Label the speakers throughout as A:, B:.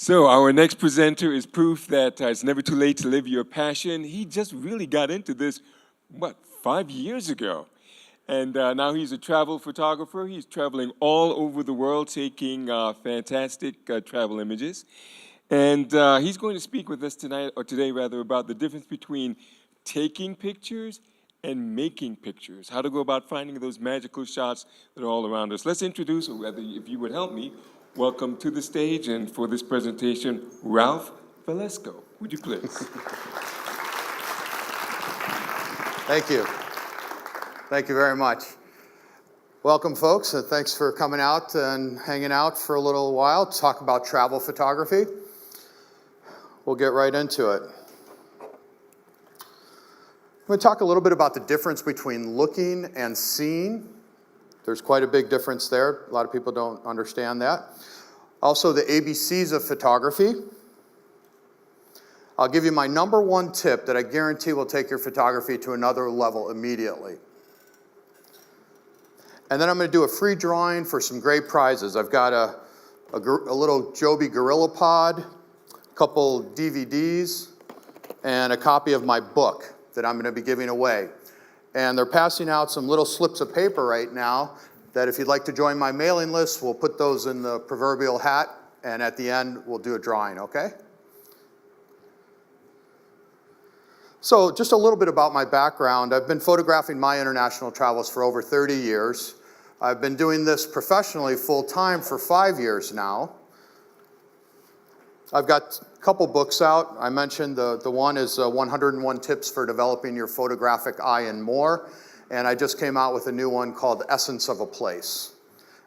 A: So our next presenter is proof that it's never too late to live your passion. He just really got into this, 5 years ago? And now he's a travel photographer. He's traveling all over the world taking fantastic travel images. And he's going to speak with us tonight, or today rather, about the difference between taking pictures and making pictures, how to go about finding those magical shots that are all around us. Let's introduce, or rather, if you would help me, welcome to the stage and for this presentation, Ralph Velasco. Would you please?
B: Thank you. Thank you very much. Welcome, folks, and thanks for coming out and hanging out for a little while to talk about travel photography. We'll get right into it. I'm going to talk a little bit about the difference between looking and seeing. There's quite a big difference there. A lot of people don't understand that. Also, the ABCs of photography. I'll give you my number one tip that I guarantee will take your photography to another level immediately. And then I'm going to do a free drawing for some great prizes. I've got a little Joby Gorilla Pod, a couple DVDs, and a copy of my book that I'm going to be giving away. And they're passing out some little slips of paper right now that if you'd like to join my mailing list, we'll put those in the proverbial hat, and at the end, we'll do a drawing, okay? So just a little bit about my background. I've been photographing my international travels for over 30 years. I've been doing this professionally full-time for 5 years now. I've got a couple books out. I mentioned the one is 101 Tips for Developing Your Photographic Eye and More. And I just came out with a new one called Essence of a Place.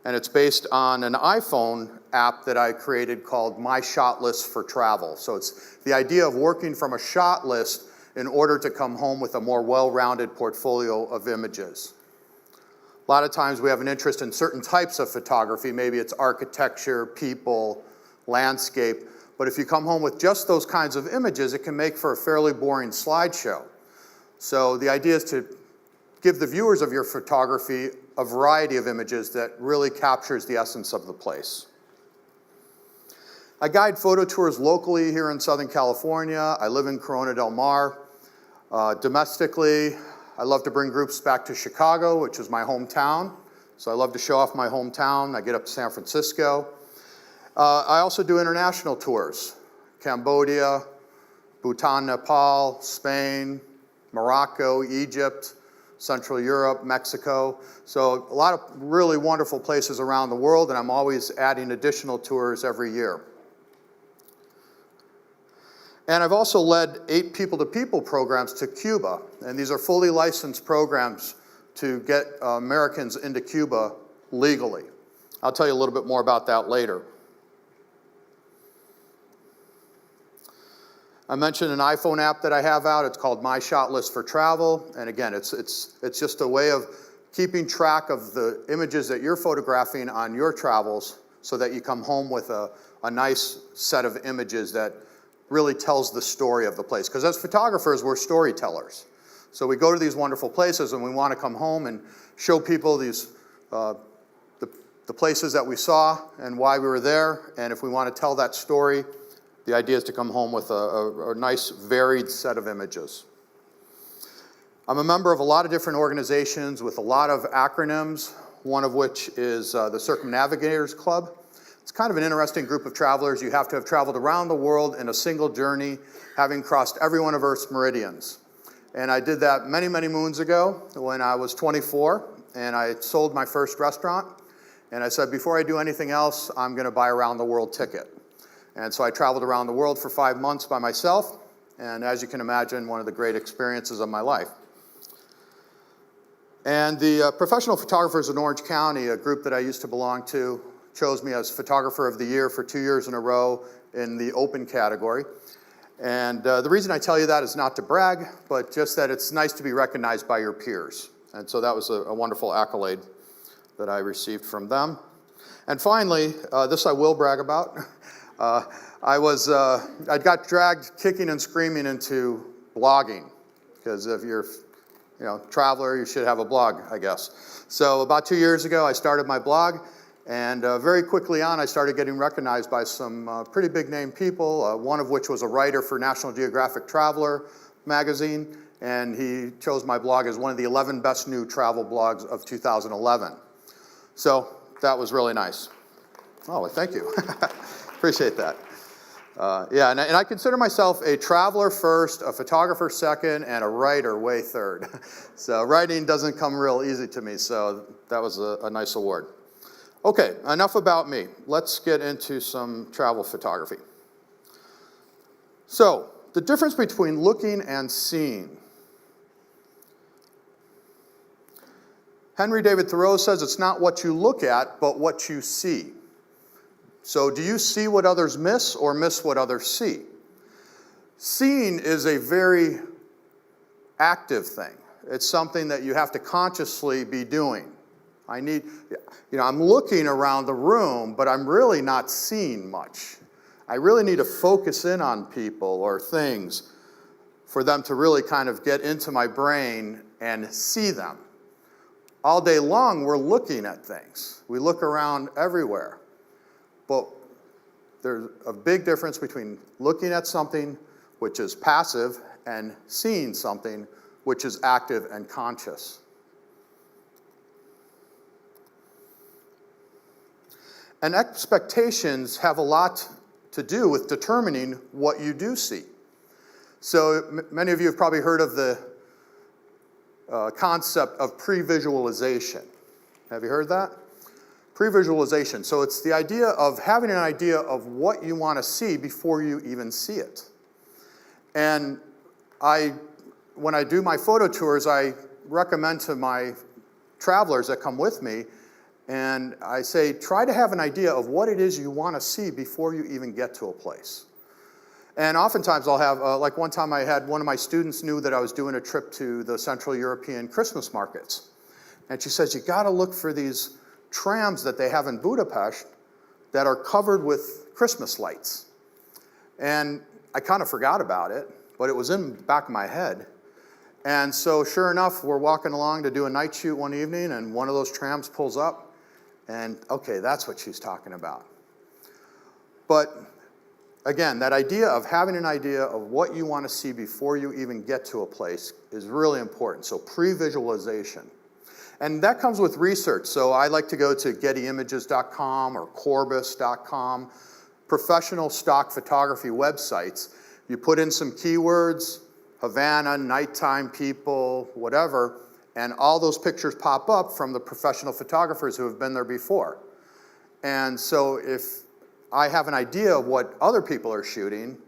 B: And it's based on an iPhone app that I created called My Shot List for Travel. So it's the idea of working from a shot list in order to come home with a more well-rounded portfolio of images. A lot of times we have an interest in certain types of photography. Maybe it's architecture, people, landscape. But if you come home with just those kinds of images, it can make for a fairly boring slideshow. So the idea is to give the viewers of your photography a variety of images that really captures the essence of the place. I guide photo tours locally here in Southern California. I live in Corona del Mar. Domestically, I love to bring groups back to Chicago, which is my hometown. So I love to show off my hometown. I get up to San Francisco. I also do international tours, Cambodia, Bhutan, Nepal, Spain, Morocco, Egypt, Central Europe, Mexico. So a lot of really wonderful places around the world, and I'm always adding additional tours every year. And I've also led 8 people-to-people programs to Cuba, and these are fully licensed programs to get Americans into Cuba legally. I'll tell you a little bit more about that later. I mentioned an iPhone app that I have out. It's called My Shot List for Travel. And again, it's just a way of keeping track of the images that you're photographing on your travels so that you come home with a nice set of images that really tells the story of the place. Because as photographers, we're storytellers. So we go to these wonderful places and we want to come home and show people these the places that we saw and why we were there. And if we want to tell that story, the idea is to come home with a nice, varied set of images. I'm a member of a lot of different organizations with a lot of acronyms, one of which is the Circumnavigators Club. It's kind of an interesting group of travelers. You have to have traveled around the world in a single journey, having crossed every one of Earth's meridians. And I did that many, many moons ago when I was 24, and I sold my first restaurant. And I said, before I do anything else, I'm going to buy a round-the-world ticket. And so I traveled around the world for 5 months by myself, and as you can imagine, one of the great experiences of my life. And the Professional Photographers in Orange County, a group that I used to belong to, chose me as Photographer of the Year for 2 years in a row in the open category. And the reason I tell you that is not to brag, but just that it's nice to be recognized by your peers. And so that was a wonderful accolade that I received from them. And finally, this I will brag about. I got dragged kicking and screaming into blogging, because if you're traveler, you should have a blog, I guess. So about 2 years ago, I started my blog, And very quickly on, I started getting recognized by some pretty big name people, one of which was a writer for National Geographic Traveler magazine, and he chose my blog as one of the 11 best new travel blogs of 2011. So that was really nice. Oh, well, thank you. Appreciate that. Yeah, and I consider myself a traveler first, a photographer second, and a writer way third. So writing doesn't come real easy to me, so that was a nice award. Okay, enough about me. Let's get into some travel photography. So, the difference between looking and seeing. Henry David Thoreau says it's not what you look at, but what you see. So do you see what others miss or miss what others see? Seeing is a very active thing. It's something that you have to consciously be doing. I'm looking around the room, but I'm really not seeing much. I really need to focus in on people or things for them to really kind of get into my brain and see them. All day long, we're looking at things. We look around everywhere. But there's a big difference between looking at something, which is passive, and seeing something, which is active and conscious. And expectations have a lot to do with determining what you do see. So many of you have probably heard of the concept of pre-visualization. Have you heard that? Pre-visualization. So it's the idea of having an idea of what you want to see before you even see it. And when I do my photo tours, I recommend to my travelers that come with me, and I say, try to have an idea of what it is you want to see before you even get to a place. And oftentimes I'll have, like one time I had one of my students knew that I was doing a trip to the Central European Christmas markets. And she says, you got to look for these trams that they have in Budapest that are covered with Christmas lights. And I kind of forgot about it, but it was in the back of my head. And so sure enough, we're walking along to do a night shoot one evening, and one of those trams pulls up, and okay, that's what she's talking about. But again, that idea of having an idea of what you want to see before you even get to a place is really important. So pre-visualization. And that comes with research. So I like to go to gettyimages.com or corbis.com, professional stock photography websites. You put in some keywords, Havana, nighttime people, whatever, and all those pictures pop up from the professional photographers who have been there before. And so if I have an idea of what other people are shooting,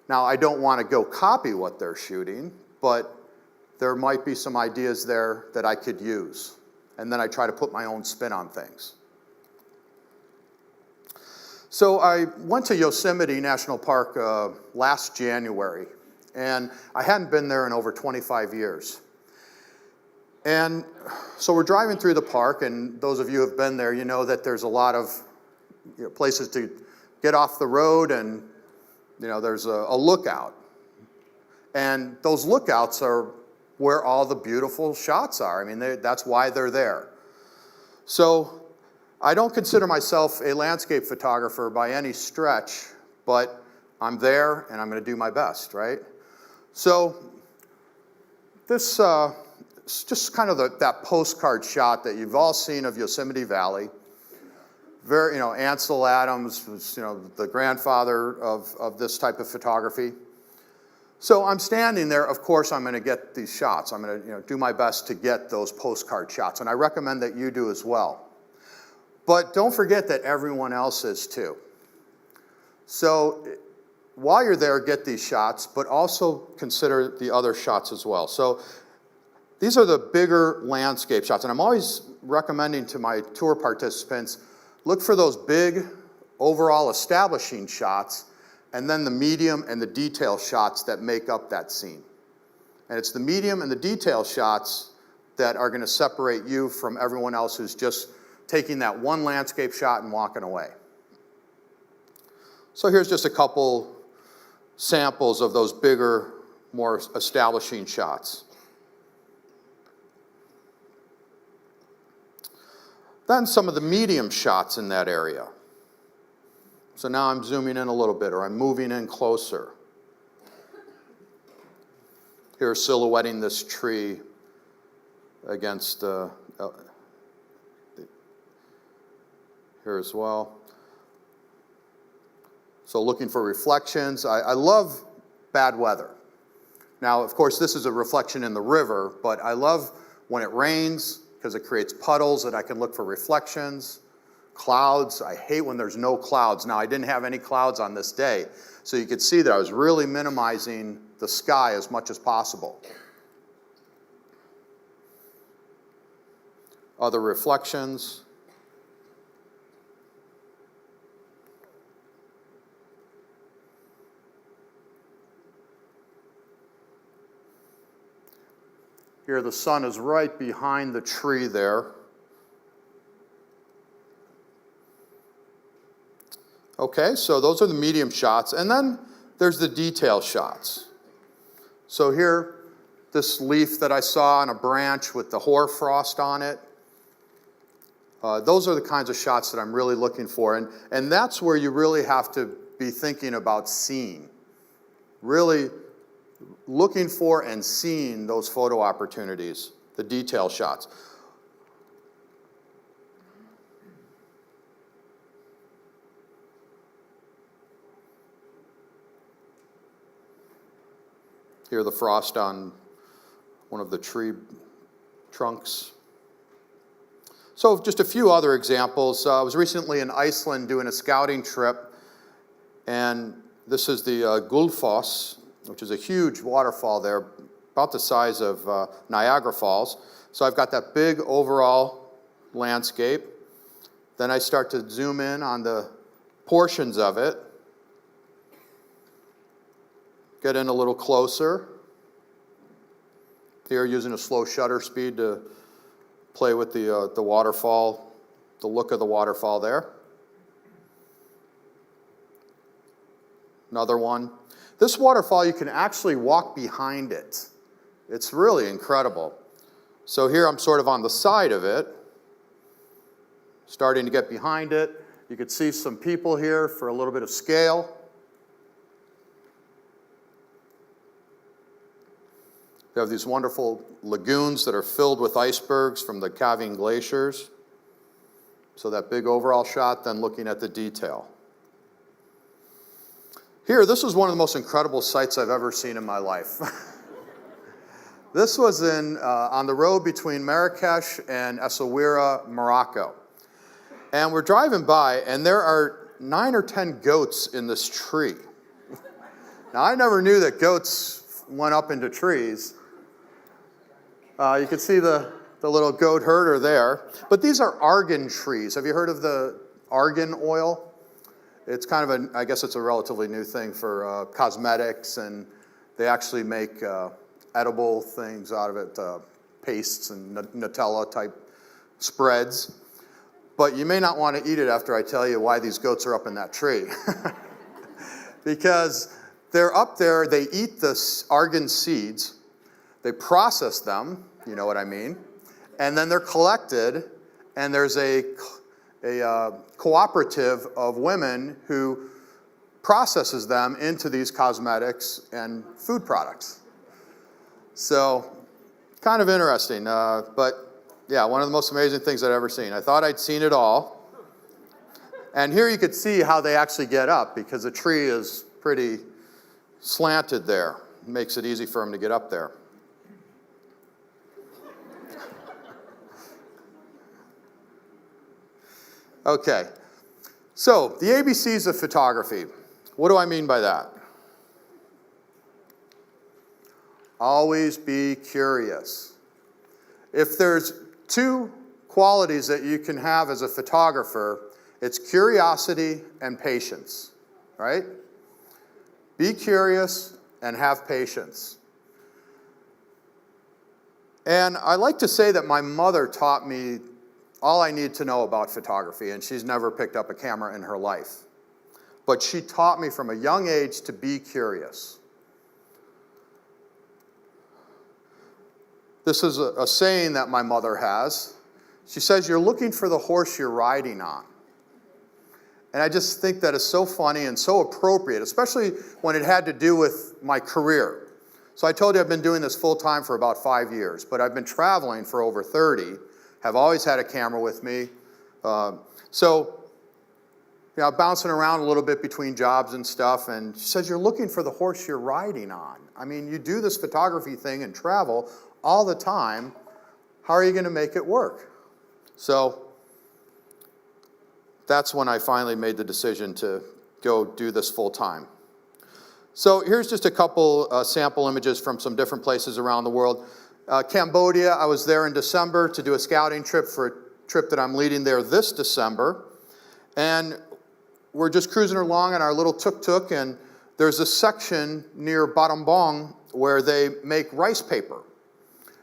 B: now I don't want to go copy what they're shooting, but there might be some ideas there that I could use. And then I try to put my own spin on things. So I went to Yosemite National Park last January, and I hadn't been there in over 25 years. And so we're driving through the park, and those of you who have been there, you know that there's a lot of places to get off the road, and there's a lookout. And those lookouts are where all the beautiful shots are. I mean, that's why they're there. So I don't consider myself a landscape photographer by any stretch, but I'm there and I'm going to do my best, right? So this is just kind of that postcard shot that you've all seen of Yosemite Valley. Very, Ansel Adams was, the grandfather of this type of photography. So I'm standing there. Of course, I'm going to get these shots. I'm going to, do my best to get those postcard shots, and I recommend that you do as well. But don't forget that everyone else is too. So while you're there, get these shots, but also consider the other shots as well. So these are the bigger landscape shots, and I'm always recommending to my tour participants, look for those big overall establishing shots, and then the medium and the detail shots that make up that scene. And it's the medium and the detail shots that are going to separate you from everyone else who's just taking that one landscape shot and walking away. So here's just a couple samples of those bigger, more establishing shots. Then some of the medium shots in that area. So now I'm zooming in a little bit, or I'm moving in closer. Here, silhouetting this tree against here as well. So looking for reflections. I love bad weather. Now, of course, this is a reflection in the river, but I love when it rains because it creates puddles that I can look for reflections. Clouds, I hate when there's no clouds. Now, I didn't have any clouds on this day, so you could see that I was really minimizing the sky as much as possible. Other reflections. Here, the sun is right behind the tree there. Okay, so those are the medium shots. And then there's the detail shots. So here, this leaf that I saw on a branch with the hoarfrost on it. Those are the kinds of shots that I'm really looking for. And that's where you really have to be thinking about seeing. Really looking for and seeing those photo opportunities, the detail shots. Here, the frost on one of the tree trunks. So just a few other examples. I was recently in Iceland doing a scouting trip, and this is the Gullfoss, which is a huge waterfall there, about the size of Niagara Falls. So I've got that big overall landscape. Then I start to zoom in on the portions of it. Get in a little closer. Here, using a slow shutter speed to play with the waterfall, the look of the waterfall there. Another one. This waterfall, you can actually walk behind it. It's really incredible. So here I'm sort of on the side of it, starting to get behind it. You can see some people here for a little bit of scale. They have these wonderful lagoons that are filled with icebergs from the calving glaciers. So that big overall shot, then looking at the detail. Here, this is one of the most incredible sights I've ever seen in my life. This was on the road between Marrakesh and Essaouira, Morocco. And we're driving by, and there are 9 or 10 goats in this tree. Now, I never knew that goats went up into trees. You can see the little goat herder there. But these are argan trees. Have you heard of the argan oil? It's kind of I guess it's a relatively new thing for cosmetics, and they actually make edible things out of it, pastes and Nutella type spreads. But you may not want to eat it after I tell you why these goats are up in that tree. Because they're up there, they eat the argan seeds, they process them, you know what I mean, and then they're collected, and there's a cooperative of women who processes them into these cosmetics and food products. So, kind of interesting, but yeah, one of the most amazing things I've ever seen. I thought I'd seen it all. And here you could see how they actually get up, because the tree is pretty slanted there. It makes it easy for them to get up there. Okay, so the ABCs of photography. What do I mean by that? Always be curious. If there's 2 qualities that you can have as a photographer, it's curiosity and patience, right? Be curious and have patience. And I like to say that my mother taught me all I need to know about photography, and she's never picked up a camera in her life. But she taught me from a young age to be curious. This is a saying that my mother has. She says, "You're looking for the horse you're riding on." And I just think that is so funny and so appropriate, especially when it had to do with my career. So I told you I've been doing this full time for about 5 years, but I've been traveling for over 30, have always had a camera with me. Bouncing around a little bit between jobs and stuff, and she says, "You're looking for the horse you're riding on. I mean, you do this photography thing and travel all the time. How are you going to make it work?" So that's when I finally made the decision to go do this full time. So here's just a couple sample images from some different places around the world. Cambodia, I was there in December to do a scouting trip for a trip that I'm leading there this December. And we're just cruising along in our little tuk-tuk, and there's a section near Battambang where they make rice paper.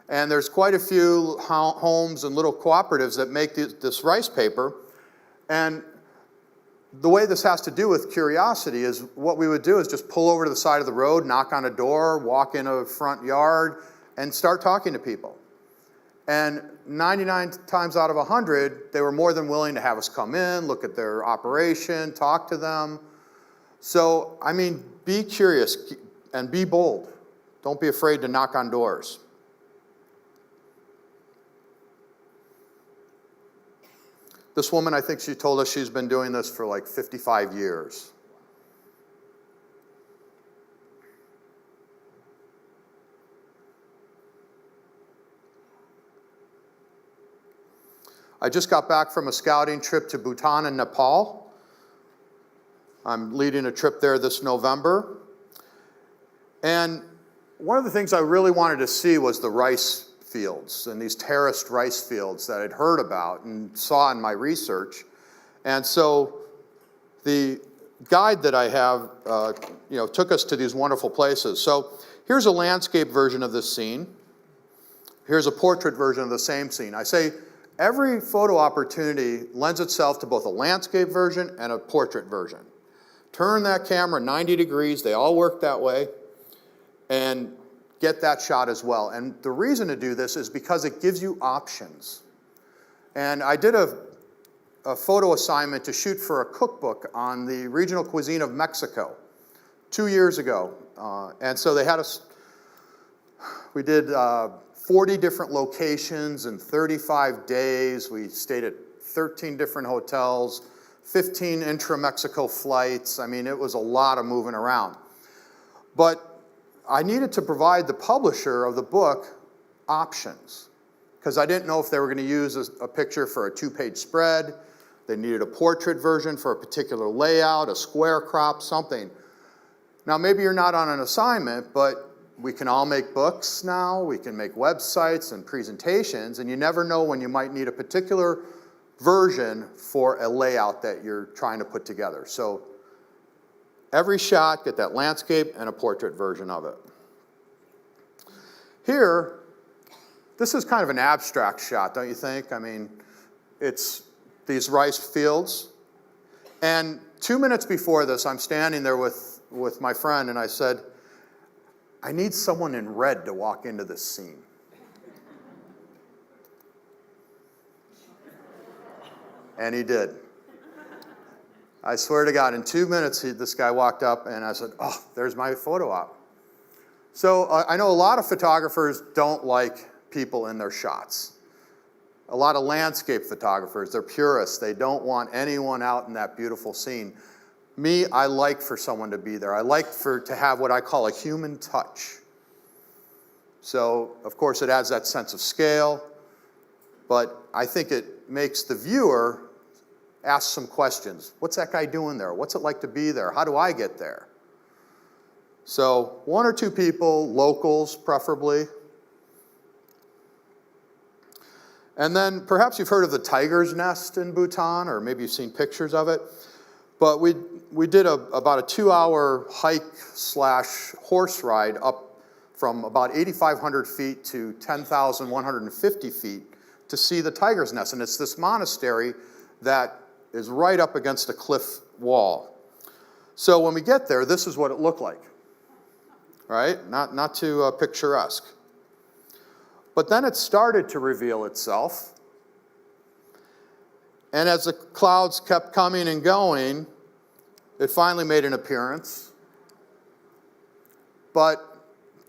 B: And there's quite a few homes and little cooperatives that make this rice paper. And the way this has to do with curiosity is what we would do is just pull over to the side of the road, knock on a door, walk in a front yard, and start talking to people. And 99 times out of 100, they were more than willing to have us come in, look at their operation, talk to them. So, I mean, be curious and be bold. Don't be afraid to knock on doors. This woman, I think she told us she's been doing this for like 55 years. I just got back from a scouting trip to Bhutan and Nepal. I'm leading a trip there this November. And one of the things I really wanted to see was the rice fields and these terraced rice fields that I'd heard about and saw in my research. And so the guide that I have, took us to these wonderful places. So here's a landscape version of this scene. Here's a portrait version of the same scene. I say every photo opportunity lends itself to both a landscape version and a portrait version. Turn that camera 90 degrees, they all work that way, and get that shot as well. And the reason to do this is because it gives you options. And I did a photo assignment to shoot for a cookbook on the regional cuisine of Mexico 2 years ago. And so they had us, we did 40 different locations in 35 days. We stayed at 13 different hotels, 15 intra-Mexico flights. I mean, it was a lot of moving around. But I needed to provide the publisher of the book options because I didn't know if they were going to use a picture for a 2-page spread. They needed a portrait version for a particular layout, a square crop, something. Now, maybe you're not on an assignment, but we can all make books now. We can make websites and presentations, and you never know when you might need a particular version for a layout that you're trying to put together. So every shot, get that landscape and a portrait version of it. Here, this is kind of an abstract shot, don't you think? I mean, it's these rice fields. And 2 minutes before this, I'm standing there with my friend, and I said, I need someone in red to walk into this scene. And he did. I swear to God, in 2 minutes, this guy walked up, and I said, oh, there's my photo op. So I know a lot of photographers don't like people in their shots. A lot of landscape photographers, they're purists. They don't want anyone out in that beautiful scene. Me, I like for someone to be there. I like to have what I call a human touch. So, of course, it adds that sense of scale, but I think it makes the viewer ask some questions. What's that guy doing there? What's it like to be there? How do I get there? So 1 or 2 people, locals preferably. And then perhaps you've heard of the tiger's nest in Bhutan, or maybe you've seen pictures of it. But we did about a 2-hour hike/horse ride up from about 8,500 feet to 10,150 feet to see the tiger's nest. And it's this monastery that is right up against a cliff wall. So when we get there, this is what it looked like, right? Not too picturesque. But then it started to reveal itself, And as the clouds kept coming and going, it finally made an appearance. But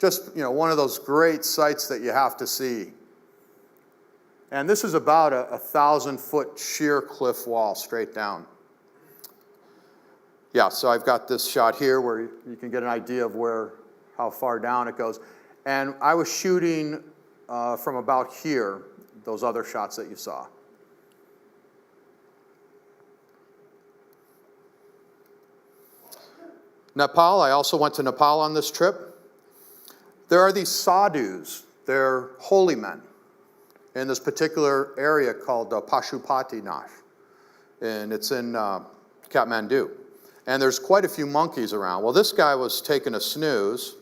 B: just, one of those great sights that you have to see. And this is about a 1,000-foot sheer cliff wall straight down. Yeah, so I've got this shot here where you can get an idea of how far down it goes. And I was shooting from about here, those other shots that you saw. Nepal, I also went to Nepal on this trip. There are these sadhus, they're holy men, in this particular area called Pashupatinath, and it's in Kathmandu. And there's quite a few monkeys around. Well, this guy was taking a snooze.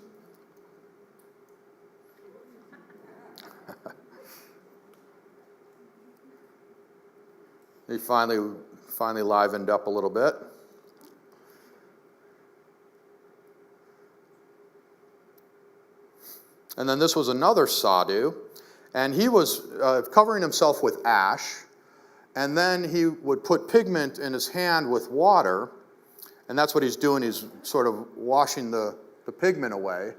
B: He finally livened up a little bit. And then this was another sadhu, and he was covering himself with ash, and then he would put pigment in his hand with water, and that's what he's doing. He's sort of washing the pigment away.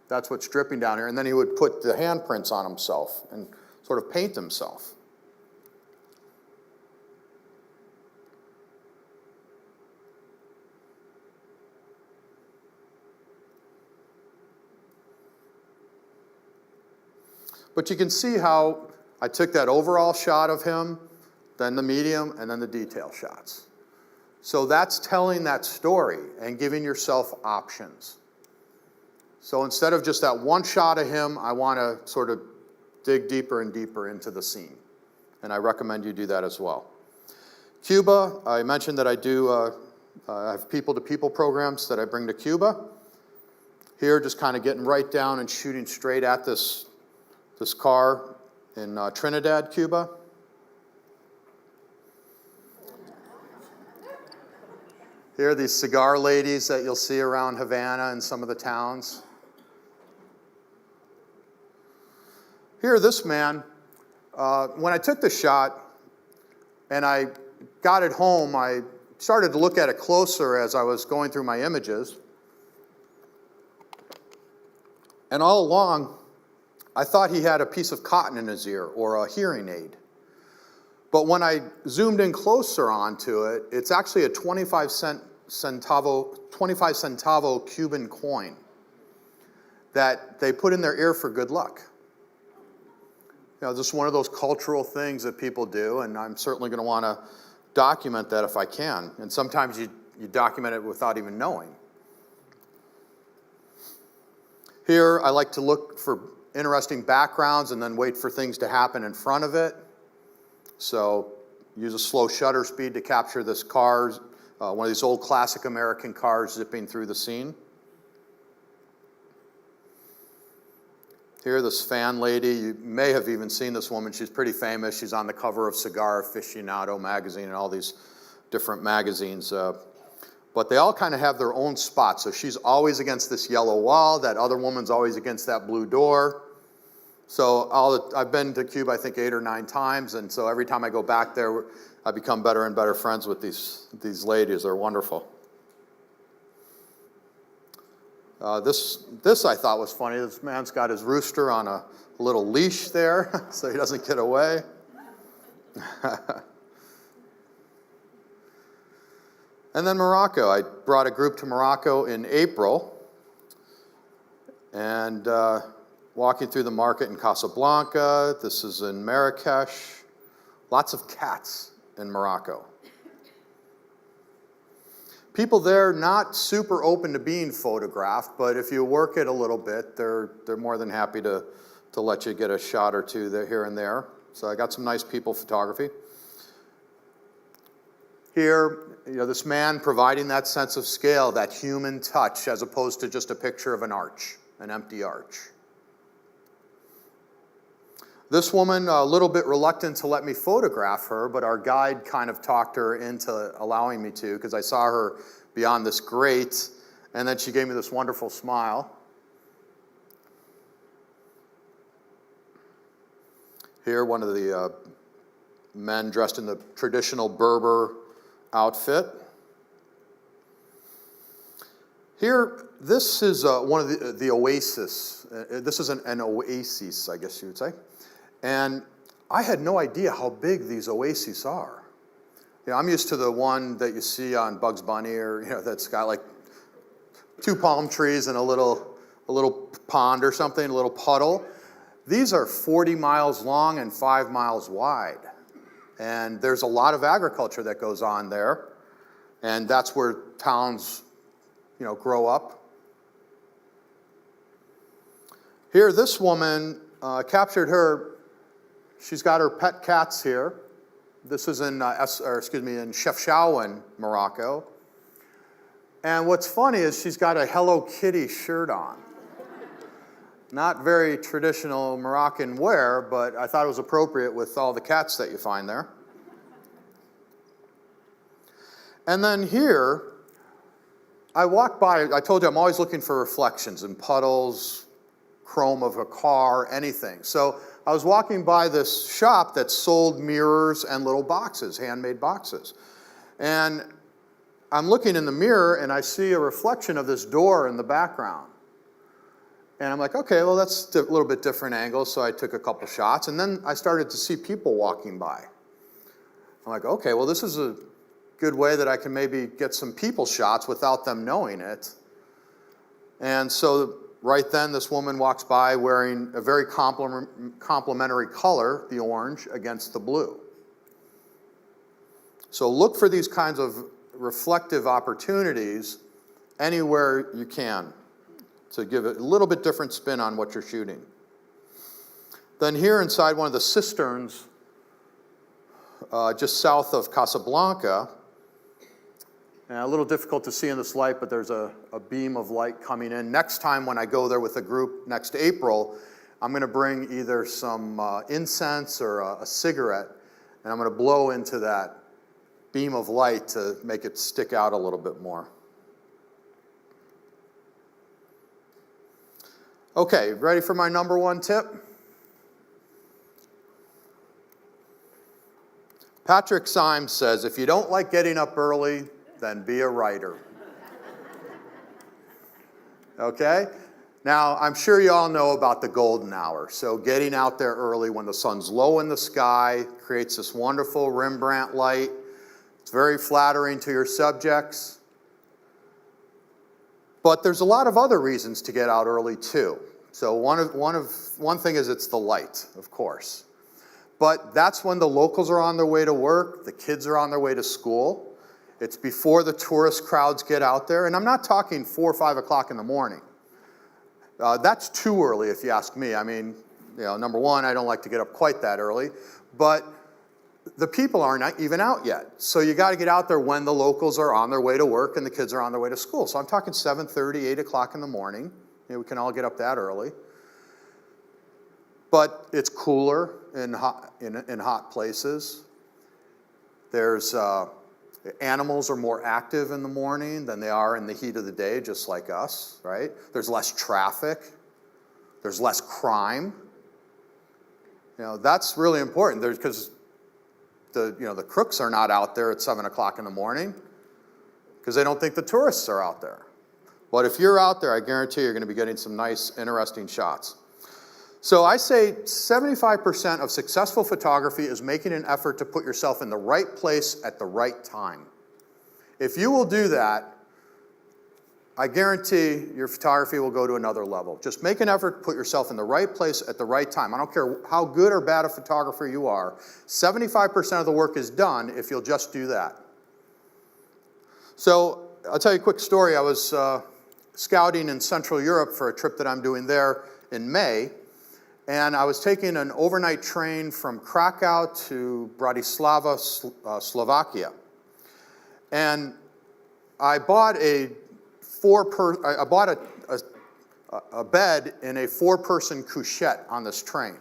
B: That's what's dripping down here. And then he would put the handprints on himself and sort of paint himself. But you can see how I took that overall shot of him, then the medium, and then the detail shots. So that's telling that story and giving yourself options. So instead of just that one shot of him, I want to sort of dig deeper and deeper into the scene. And I recommend you do that as well. Cuba, I mentioned that I have people-to-people programs that I bring to Cuba. Here, just kind of getting right down and shooting straight at this car in Trinidad, Cuba. Here are these cigar ladies that you'll see around Havana and some of the towns. Here, this man, when I took the shot and I got it home, I started to look at it closer as I was going through my images. And all along, I thought he had a piece of cotton in his ear or a hearing aid. But when I zoomed in closer onto it, it's actually a 25 centavo Cuban coin that they put in their ear for good luck. Just one of those cultural things that people do, and I'm certainly going to want to document that if I can. And sometimes you document it without even knowing. Here, I like to look for interesting backgrounds and then wait for things to happen in front of it. So use a slow shutter speed to capture this car, one of these old classic American cars zipping through the scene. Here, this fan lady, you may have even seen this woman. She's pretty famous. She's on the cover of Cigar Aficionado magazine and all these different magazines. But they all kind of have their own spot. So she's always against this yellow wall. That other woman's always against that blue door. So I've been to Cuba, I think, 8 or 9 times. And so every time I go back there, I become better and better friends with these ladies. They're wonderful. This I thought was funny. This man's got his rooster on a little leash there so he doesn't get away. And then Morocco. I brought a group to Morocco in April, and walking through the market in Casablanca. This is in Marrakesh. Lots of cats in Morocco. People there not super open to being photographed, but if you work it a little bit, they're more than happy to let you get a shot or two there, here and there. So I got some nice people photography. Here, this man providing that sense of scale, that human touch, as opposed to just a picture of an arch, an empty arch. This woman, a little bit reluctant to let me photograph her, but our guide kind of talked her into allowing me to, because I saw her beyond this grate, and then she gave me this wonderful smile. Here, one of the men dressed in the traditional Berber outfit. Here, this is one of the oasis. This is an oasis, I guess you would say. And I had no idea how big these oases are. I'm used to the one that you see on Bugs Bunny, or that's got like 2 palm trees and a little pond or something, a little puddle. These are 40 miles long and 5 miles wide. And there's a lot of agriculture that goes on there. And that's where towns, grow up. Here, this woman captured her. She's got her pet cats here. This is in Chefchaouen, Morocco. And what's funny is she's got a Hello Kitty shirt on. Not very traditional Moroccan wear, but I thought it was appropriate with all the cats that you find there. And then here, I walked by, I told you I'm always looking for reflections in puddles, chrome of a car, anything. So I was walking by this shop that sold mirrors and little boxes, handmade boxes. And I'm looking in the mirror and I see a reflection of this door in the background. And I'm like, okay, well, that's a little bit different angle. So I took a couple shots and then I started to see people walking by. I'm like, okay, well, this is a good way that I can maybe get some people shots without them knowing it. And so right then, this woman walks by wearing a very complementary color, the orange, against the blue. So look for these kinds of reflective opportunities anywhere you can to give it a little bit different spin on what you're shooting. Then here inside one of the cisterns, just south of Casablanca, and a little difficult to see in this light, but there's a beam of light coming in. Next time when I go there with a group next April, I'm going to bring either some incense or a cigarette, and I'm going to blow into that beam of light to make it stick out a little bit more. Okay, ready for my number 1 tip? Patrick Symes says, if you don't like getting up early, then be a writer. Okay? Now, I'm sure you all know about the golden hour. So getting out there early when the sun's low in the sky creates this wonderful Rembrandt light. It's very flattering to your subjects. But there's a lot of other reasons to get out early too. So one thing is it's the light, of course. But that's when the locals are on their way to work, the kids are on their way to school. It's before the tourist crowds get out there. And I'm not talking 4 or 5 o'clock in the morning. That's too early if you ask me. I mean, number one, I don't like to get up quite that early. But the people aren't even out yet. So you got to get out there when the locals are on their way to work and the kids are on their way to school. So I'm talking 7:30, 8 o'clock in the morning. We can all get up that early. But it's cooler in hot places. There's animals are more active in the morning than they are in the heat of the day, just like us, right? There's less traffic. There's less crime. That's really important. Because the crooks are not out there at 7 o'clock in the morning because they don't think the tourists are out there. But if you're out there, I guarantee you're going to be getting some nice, interesting shots. So I say 75% of successful photography is making an effort to put yourself in the right place at the right time. If you will do that, I guarantee your photography will go to another level. Just make an effort to put yourself in the right place at the right time. I don't care how good or bad a photographer you are. 75% of the work is done if you'll just do that. So I'll tell you a quick story. I was scouting in Central Europe for a trip that I'm doing there in May. And I was taking an overnight train from Krakow to Bratislava, Slovakia. And I bought a bed in a 4-person couchette on this train.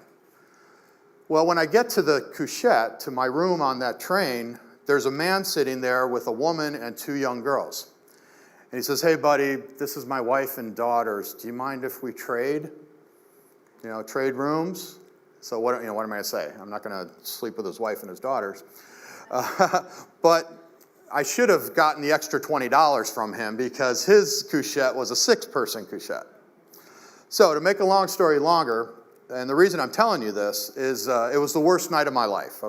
B: Well, when I get to the couchette, to my room on that train, there's a man sitting there with a woman and 2 young girls. And he says, "Hey, buddy, this is my wife and daughters. Do you mind if we trade? Trade rooms?" So what am I going to say? I'm not going to sleep with his wife and his daughters. But I should have gotten the extra $20 from him because his couchette was a 6-person couchette. So to make a long story longer, and the reason I'm telling you this is it was the worst night of my life.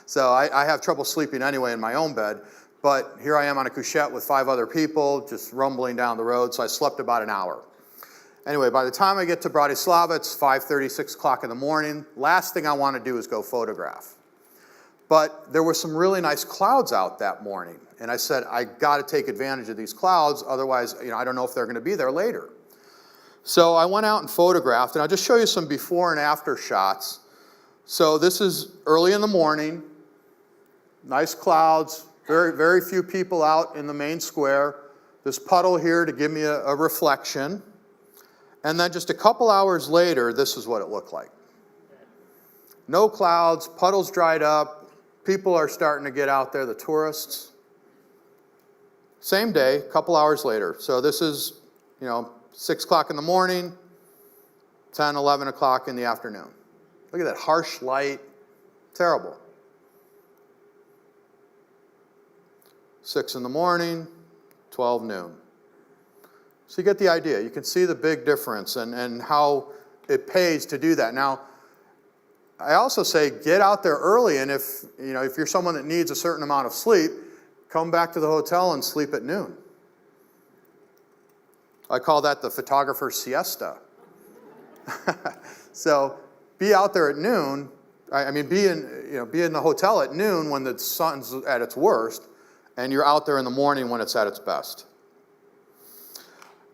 B: So I have trouble sleeping anyway in my own bed. But here I am on a couchette with 5 other people, just rumbling down the road. So I slept about an hour. Anyway, by the time I get to Bratislava, it's 5:30, 6 o'clock in the morning. Last thing I want to do is go photograph. But there were some really nice clouds out that morning. And I said, I got to take advantage of these clouds. Otherwise, I don't know if they're going to be there later. So I went out and photographed. And I'll just show you some before and after shots. So this is early in the morning. Nice clouds. Very, very few people out in the main square. This puddle here to give me a reflection. And then just a couple hours later, this is what it looked like. No clouds, puddles dried up, people are starting to get out there, the tourists. Same day, a couple hours later. So this is, 6 o'clock in the morning, 10, 11 o'clock in the afternoon. Look at that harsh light, terrible. 6 in the morning, 12 noon. So you get the idea. You can see the big difference and how it pays to do that. Now, I also say get out there early, and if you're someone that needs a certain amount of sleep, come back to the hotel and sleep at noon. I call that the photographer's siesta. So be out there at noon. Be in the hotel at noon when the sun's at its worst, and you're out there in the morning when it's at its best.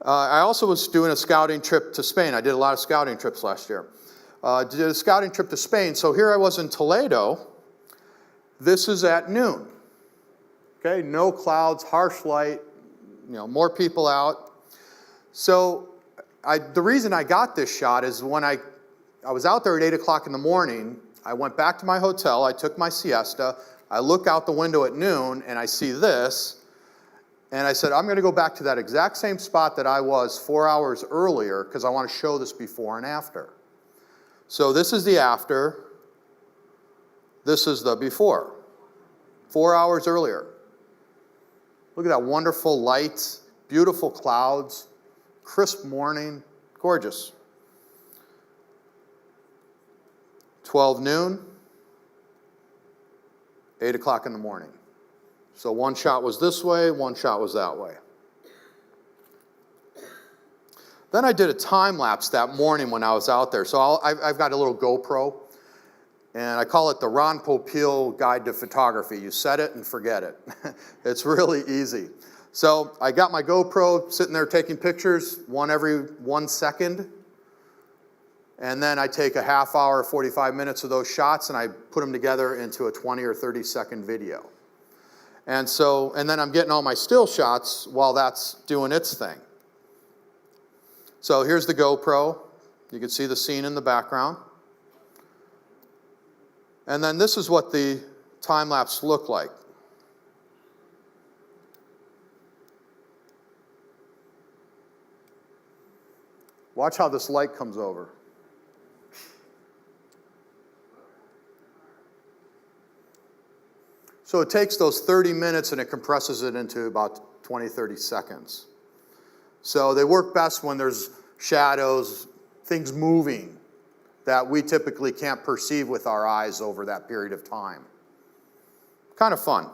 B: I also was doing a scouting trip to Spain. I did a lot of scouting trips last year. Did a scouting trip to Spain. So here I was in Toledo. This is at noon. Okay, no clouds, harsh light, more people out. So the reason I got this shot is when I was out there at 8 o'clock in the morning, I went back to my hotel, I took my siesta, I look out the window at noon, and I see this. And I said, I'm going to go back to that exact same spot that I was 4 hours earlier because I want to show this before and after. So this is the after. This is the before. 4 hours earlier. Look at that wonderful light, beautiful clouds, crisp morning, gorgeous. 12 noon, 8 o'clock in the morning. So one shot was this way, one shot was that way. Then I did a time-lapse that morning when I was out there. So I've got a little GoPro, and I call it the Ron Popeil Guide to Photography. You set it and forget it. It's really easy. So I got my GoPro sitting there taking pictures, one every 1 second. And then I take a half hour, 45 minutes of those shots, and I put them together into a 20 or 30-second video. And then I'm getting all my still shots while that's doing its thing. So here's the GoPro. You can see the scene in the background. And then this is what the time-lapse looked like. Watch how this light comes over. So it takes those 30 minutes and it compresses it into about 20, 30 seconds. So they work best when there's shadows, things moving that we typically can't perceive with our eyes over that period of time. Kind of fun.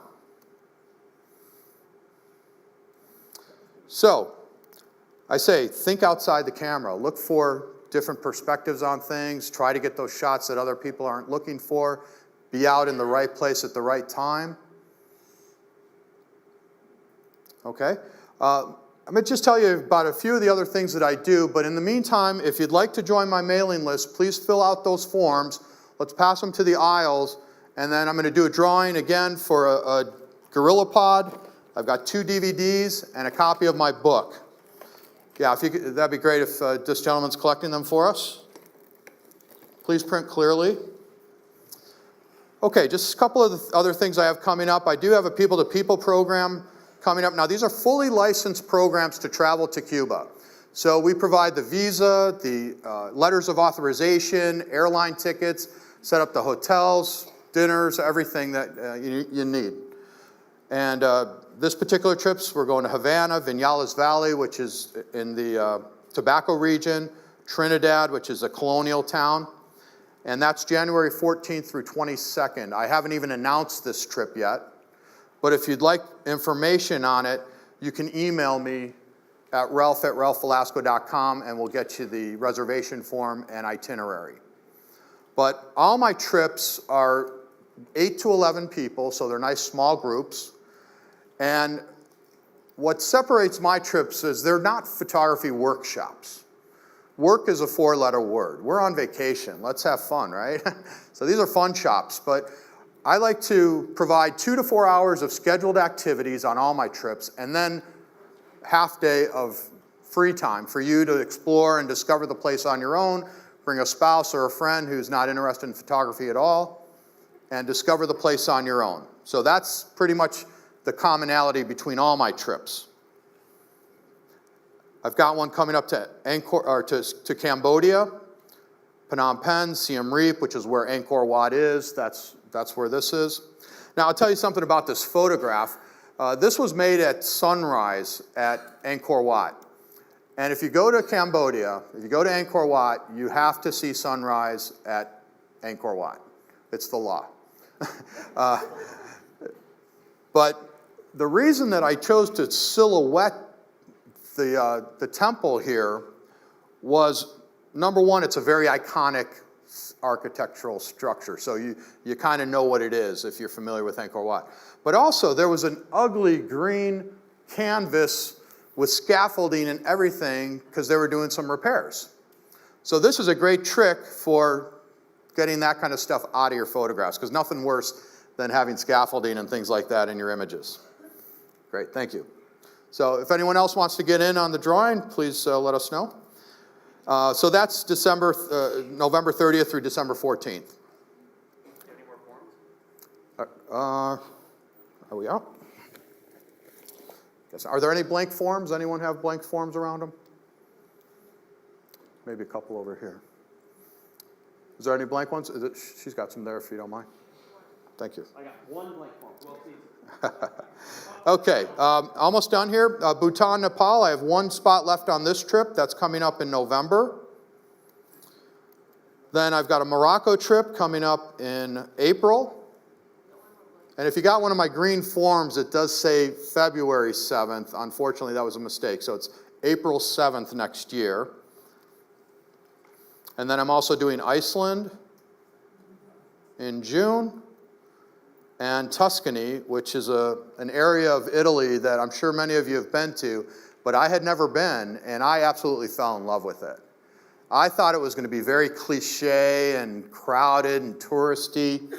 B: So I say, think outside the camera. Look for different perspectives on things. Try to get those shots that other people aren't looking for. Be out in the right place at the right time. Okay? I'm going to just tell you about a few of the other things that I do, but in the meantime, if you'd like to join my mailing list, please fill out those forms. Let's pass them to the aisles, and then I'm going to do a drawing again for a Gorilla Pod. I've got 2 DVDs and a copy of my book. Yeah, if you could, that'd be great if this gentleman's collecting them for us. Please print clearly. Okay, just a couple of the other things I have coming up. I do have a people-to-people program coming up. Now, these are fully licensed programs to travel to Cuba. So we provide the visa, the letters of authorization, airline tickets, set up the hotels, dinners, everything that you need. And this particular trips, we're going to Havana, Vinales Valley, which is in the tobacco region, Trinidad, which is a colonial town, and that's January 14th through 22nd. I haven't even announced this trip yet, but if you'd like information on it, you can email me at ralph@ralphvelasco.com, and we'll get you the reservation form and itinerary. But all my trips are 8 to 11 people, so they're nice small groups. And what separates my trips is they're not photography workshops. Work is a 4-letter word. We're on vacation. Let's have fun, right? So these are fun shops, but I like to provide 2 to 4 hours of scheduled activities on all my trips, and then half day of free time for you to explore and discover the place on your own, bring a spouse or a friend who's not interested in photography at all, and discover the place on your own. So that's pretty much the commonality between all my trips. I've got one coming up to to Cambodia, Phnom Penh, Siem Reap, which is where Angkor Wat is. That's where this is. Now, I'll tell you something about this photograph. This was made at sunrise at Angkor Wat. And if you go to Cambodia, if you go to Angkor Wat, you have to see sunrise at Angkor Wat. It's the law. But the reason that I chose to silhouette the temple here was, number one, it's a very iconic architectural structure. So you kind of know what it is if you're familiar with Angkor Wat. But also, there was an ugly green canvas with scaffolding and everything because they were doing some repairs. So this is a great trick for getting that kind of stuff out of your photographs, because nothing worse than having scaffolding and things like that in your images. Great, thank you. So if anyone else wants to get in on the drawing, please let us know. So that's November 30th through December 14th.
C: Any more forms?
B: Are we out? Are there any blank forms? Anyone have blank forms around them? Maybe a couple over here. Is there any blank ones? She's got some there if you don't mind. Thank you.
C: I got one blank form. Well, please.
B: Okay, almost done here. Bhutan, Nepal, I have one spot left on this trip. That's coming up in November. Then I've got a Morocco trip coming up in April. And if you got one of my green forms, it does say February 7th. Unfortunately, that was a mistake. So it's April 7th next year. And then I'm also doing Iceland in June, and Tuscany, which is an area of Italy that I'm sure many of you have been to, but I had never been, and I absolutely fell in love with it. I thought it was going to be very cliche and crowded and touristy.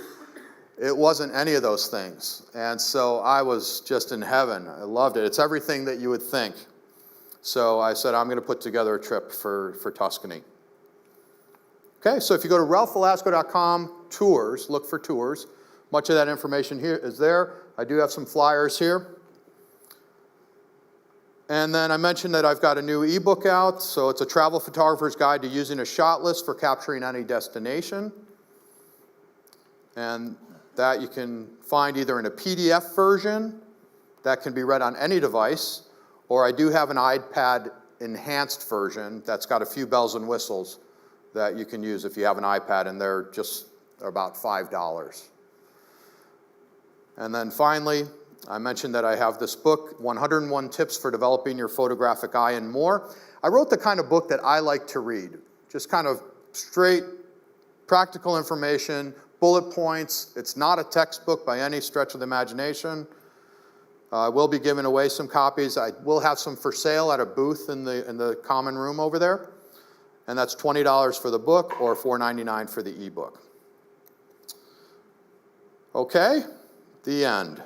B: It wasn't any of those things, and so I was just in heaven. I loved it. It's everything that you would think. So I said, I'm going to put together a trip for Tuscany. Okay, so if you go to ralphvelasco.com, tours, look for tours. Much of that information here is there. I do have some flyers here. And then I mentioned that I've got a new ebook out. So it's a travel photographer's guide to using a shot list for capturing any destination. And that you can find either in a PDF version that can be read on any device, or I do have an iPad enhanced version that's got a few bells and whistles that you can use if you have an iPad, and they're about $5. And then finally, I mentioned that I have this book, 101 Tips for Developing Your Photographic Eye and More. I wrote the kind of book that I like to read, just kind of straight, practical information, bullet points. It's not a textbook by any stretch of the imagination. I will be giving away some copies. I will have some for sale at a booth in the common room over there. And that's $20 for the book or $4.99 for the ebook. Okay, the end.